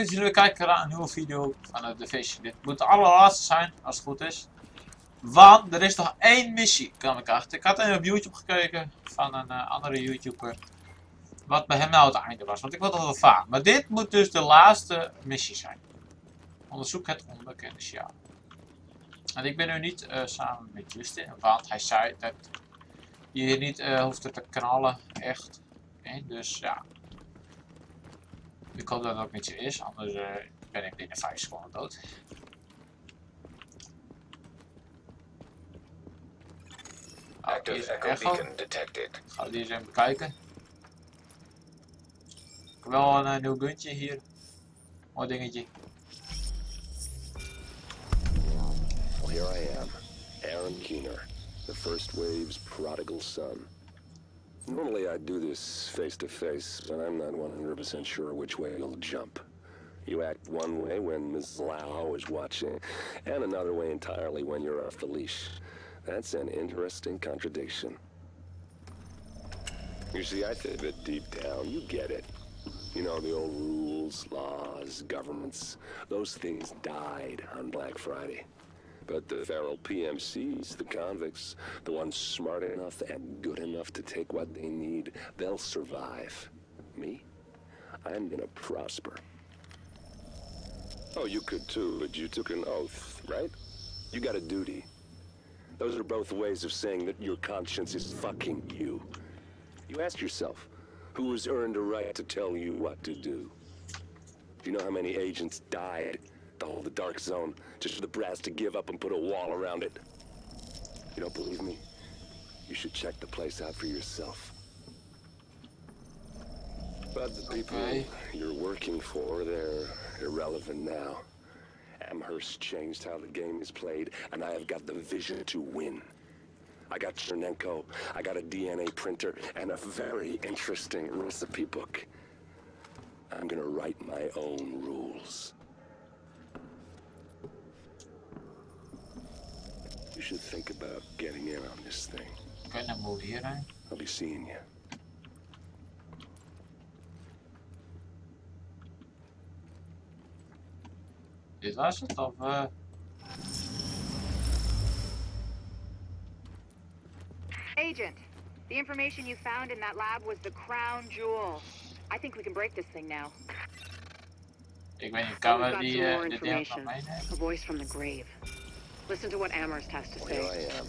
dat jullie weer kijken naar een nieuwe video van de divisie. Dit moet de allerlaatste zijn, als het goed is. Want er is nog één missie, kwam ik achter. Ik had even op YouTube gekeken van een andere YouTuber. Wat bij hem nou het einde was, want ik wil toch wel vaak. Maar dit moet dus de laatste missie zijn. Onderzoek het onbekende sjaal. En ik ben nu niet samen met Justin, want hij zei dat je hier niet hoeft te knallen, echt. Dus ja. Ik hoop dat het ook niet zo is, anders ben ik binnen 5 seconden dood. Active echo beacon detected. Gaan we die eens even bekijken. Ik heb wel een nieuw guntje hier. Mooi dingetje. Well, here I am, Aaron Keener, the first wave's prodigal son. Normally I'd do this face to face, but I'm not 100% sure which way you'll jump. You act one way when Ms. Lau is watching, and another way entirely when you're off the leash. That's an interesting contradiction. You see, I think that deep down, you get it. You know, the old rules, laws, governments, those things died on Black Friday. But the feral PMCs, the convicts, the ones smart enough and good enough to take what they need, they'll survive. Me? I'm gonna prosper. Oh, you could too, but you took an oath, right? You got a duty. Those are both ways of saying that your conscience is fucking you. You ask yourself, who has earned a right to tell you what to do? Do you know how many agents died to hold the dark zone, just for the brass to give up and put a wall around it? You don't believe me? You should check the place out for yourself. But the people you're working for, they're irrelevant now. Amherst changed how the game is played, and I have got the vision to win. I got Chernenko, I got a DNA printer, and a very interesting recipe book. I'm gonna write my own rules. You should think about getting in on this thing. I'll be seeing you. Dit was het, of Agent, the information you found in that lab was the crown jewel. I think we can break this thing now. Ik weet niet, kan we die deel van meenemen? A voice from the grave. Listen to what Amherst has to say. Here I am,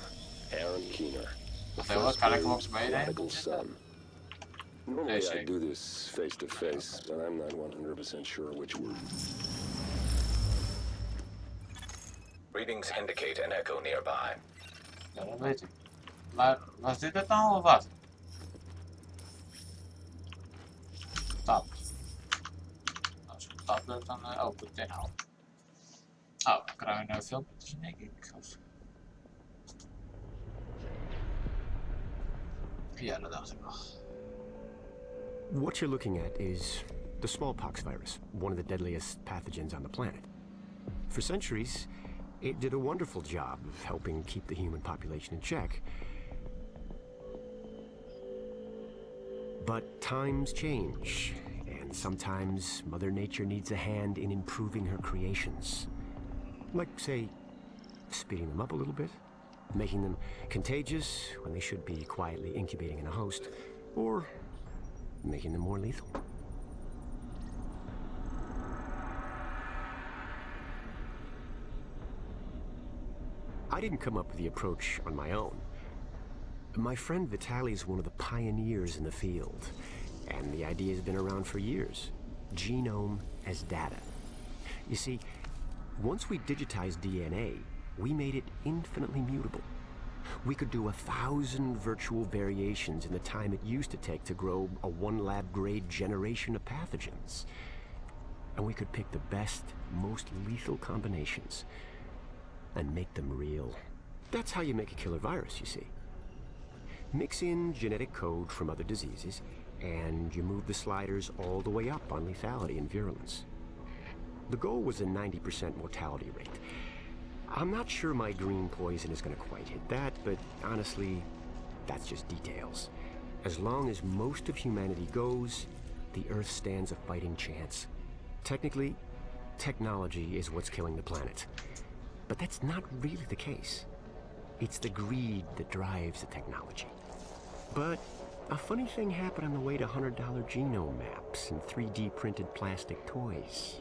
Aaron Keener. Wat kan ik hem op zijn meenemen? Normally I do this face to face, but I'm not 100% sure which word. Readings indicate an echo nearby. Ja, dat weet ik. Maar was dit het nou of wat? Tap. Als ik tap druk, dan opent het inhoud. Oh, dan krijgen we een filmpje te zien, denk ik. Ja, dat dacht ik nog. What you're looking at is the smallpox virus, one of the deadliest pathogens on the planet. For centuries, it did a wonderful job of helping keep the human population in check. But times change, and sometimes Mother Nature needs a hand in improving her creations. Like, say, speeding them up a little bit, making them contagious when they should be quietly incubating in a host, or making them more lethal. I didn't come up with the approach on my own. My friend Vitaly is one of the pioneers in the field, and the idea has been around for years. Genome as data. You see, once we digitized DNA, we made it infinitely mutable. We could do 1,000 virtual variations in the time it used to take to grow a 1 lab grade generation of pathogens. And we could pick the best, most lethal combinations and make them real. That's how you make a killer virus, you see. Mix in genetic code from other diseases, and you move the sliders all the way up on lethality and virulence. The goal was a 90% mortality rate. I'm not sure my green poison is going to quite hit that, but honestly, that's just details. As long as most of humanity goes, the Earth stands a fighting chance. Technically, technology is what's killing the planet. But that's not really the case. It's the greed that drives the technology. But a funny thing happened on the way to $100 genome maps and 3D printed plastic toys.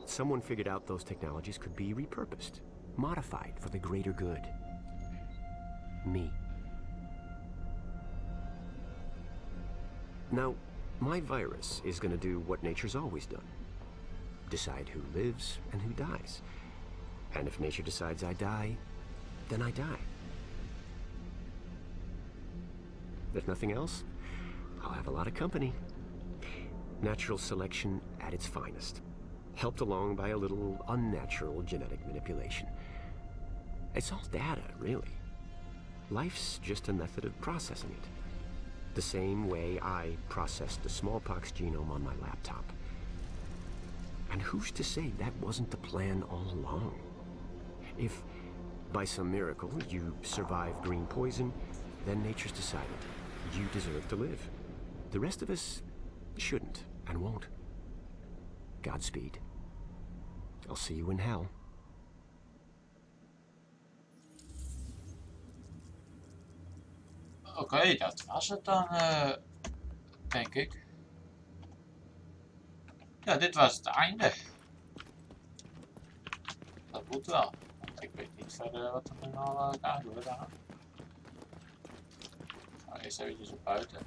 Someone figured out those technologies could be repurposed, modified for the greater good. Me. Now, my virus is going to do what nature's always done. Decide who lives and who dies. And if nature decides I die, then I die. If nothing else, I'll have a lot of company. Natural selection at its finest, helped along by a little unnatural genetic manipulation. It's all data, really. Life's just a method of processing it. The same way I processed the smallpox genome on my laptop. And who's to say that wasn't the plan all along? If, by some miracle, you survive green poison, then nature's decided you deserve to live. The rest of us shouldn't and won't. Godspeed. I'll see you in hell. Oké, dat was het dan, denk ik. Ja, dit was het einde. Dat moet wel. Want ik weet niet verder wat er nu al kan doen. Ik ga eerst eventjes op buiten.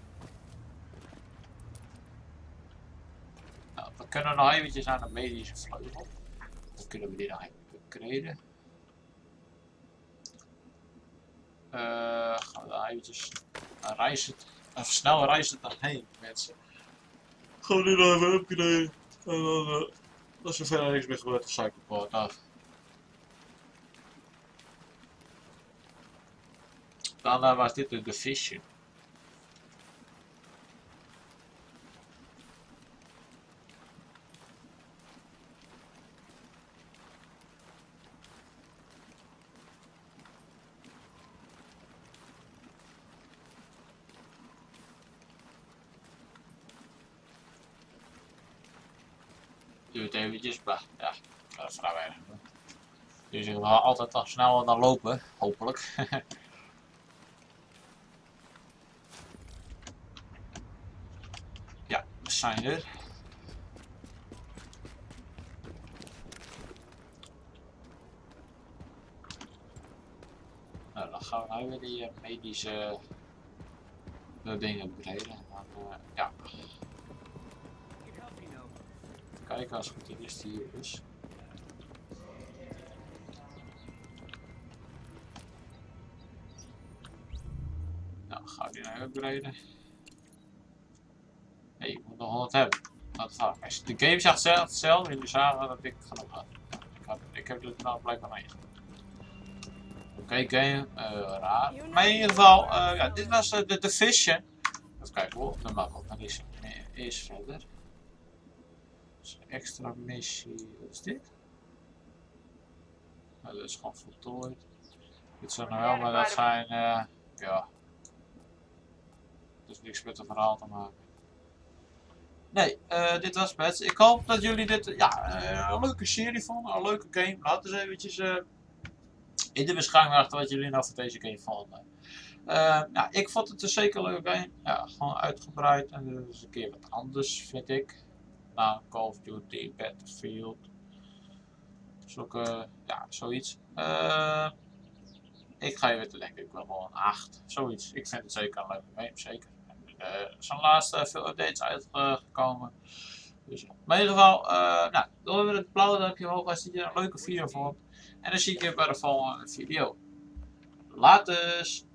Nou, we kunnen nog eventjes aan de medische vleugel. Dan kunnen we die nog even upgraden. Gaan we daar eventjes reizen. Even snel reizen daarheen, mensen. Gaan we die nog even upgraden. En dan, als er verder niks meer gebeurt, dan sta ik de poort af. Dan was dit de Vision. Doe het eventjes, maar ja, ik ga het vrij weinig doen. Dus ik wil altijd nog sneller dan lopen, hopelijk. Ja, we zijn er. Nou, dan gaan we nou weer die medische dingen upgraden. Ja. Kijken als het goed is die hier is. Nou, ga ik die nou upgraden. Nee, ik moet nog 100 hebben. Dat is de game zegt hetzelfde en die zagen dat ik genoeg had. Ik heb dit nou blijkbaar mee. Oké, game, raar. Maar in ieder geval, ja, dit was de Vision. Even kijken hoor, de map ook nog eens verder. Extra missie, wat is dit? Nou, dat is gewoon voltooid. Dit zijn nou wel, maar dat zijn, ja. Dus niks met een verhaal te maken. Nee, dit was het. Ik hoop dat jullie dit, ja, een leuke serie vonden, een leuke game. Laat eens eventjes in de beschrijving achter wat jullie nou van deze game vonden. Ja, ik vond het een zeker leuke game. Ja, gewoon uitgebreid en dat is een keer wat anders, vind ik. Nou, Call of Duty, Battlefield. Zulke, ja, zoiets. Ik ga je weer te denken, ik wil wel een 8. Zoiets. Ik vind het zeker een leuke game, zeker. Er zijn laatste veel updates uitgekomen. Dus in ieder geval, nou, doe weer het blauwe duimpje omhoog als je een leuke video vond. En dan zie ik je bij de volgende video. Laatste.